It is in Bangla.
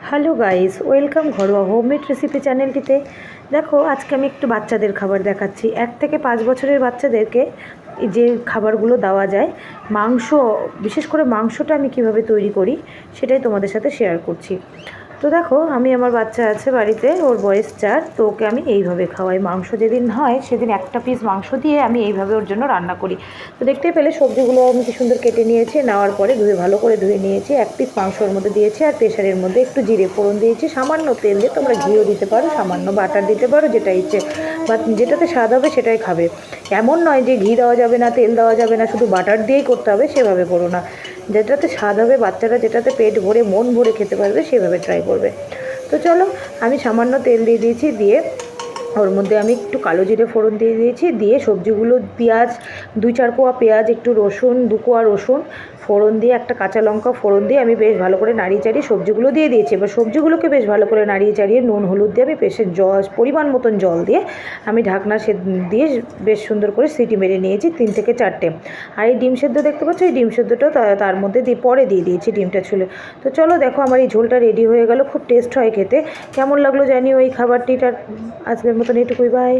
হ্যালো গাইস, ওয়েলকাম ঘরোয়া হোমমেড রেসিপি চ্যানেলটিতে। দেখো, আজকে আমি একটু বাচ্চাদের খাবার দেখাচ্ছি। 1 থেকে 5 বছরের বাচ্চাদেরকে যে খাবারগুলো দেওয়া যায়, মাংস, বিশেষ করে মাংসটা আমি কিভাবে তৈরি করি সেটাই তোমাদের সাথে শেয়ার করছি। তো দেখো, আমি আমার বাচ্চা আছে বাড়িতে, ওর বয়স 4। তো ওকে আমি এইভাবে খাওয়াই। মাংস যেদিন হয় সেদিন একটা পিস মাংস দিয়ে আমি এইভাবে ওর জন্য রান্না করি। তো দেখতে পেলে সবজিগুলো আমি কি সুন্দর কেটে নিয়েছি, নেওয়ার পরে ভালো করে ধুয়ে নিয়েছি। 1 পিস মাংসর মধ্যে দিয়েছি, আর প্রেশারের মধ্যে একটু জিরে ফোড়ন দিয়েছি, সামান্য তেল দিয়ে, তোমরা ঘিও দিতে পারো, সামান্য বাটার দিতে পারো, যেটা ইচ্ছে বা যেটাতে স্বাদ হবে সেটাই খাবে। এমন নয় যে ঘি দেওয়া যাবে না, তেল দেওয়া যাবে না, শুধু বাটার দিয়েই করতে হবে, সেভাবে করো না। যেটাতে স্বাদ হবে, বাচ্চারা যেটাতে পেট ভরে মন ভরে খেতে পারবে সেভাবে ট্রাই করবে। তো চলো, আমি সামান্য তেল দিয়ে দিয়েছি, দিয়ে ওর মধ্যে আমি একটু কালো জিরে ফোড়ন দিয়ে দিয়েছি, দিয়ে সবজিগুলো, পেঁয়াজ 2-4 কোয়া পেঁয়াজ, একটু রসুন 2 কোয়া রসুন ফোড়ন দিয়ে, একটা কাঁচা লঙ্কা ফোড়ন দিয়ে আমি বেশ ভালো করে নাড়িয়ে চাড়িয়ে সবজিগুলো দিয়ে দিয়েছি। এবার সবজিগুলোকে বেশ ভালো করে নাড়িয়ে চাড়িয়ে নুন হলুদ দিয়ে আমি বেশ পরিমাণ মতন জল দিয়ে আমি ঢাকনা দিয়ে বেশ সুন্দর করে সিটি মেরে নিয়েছি 3 থেকে 4টে। আর এই ডিম সেদ্ধ দেখতে পাচ্ছ, এই ডিম সেদ্ধটাও তার মধ্যে পরে দিয়ে দিয়েছি ডিমটা ছুলে। তো চলো দেখো, আমার এই ঝোলটা রেডি হয়ে গেল। খুব টেস্ট হয় খেতে। কেমন লাগলো জানিও এই খাবারটিটার। আজকের মতন এইটুকুই, বাই।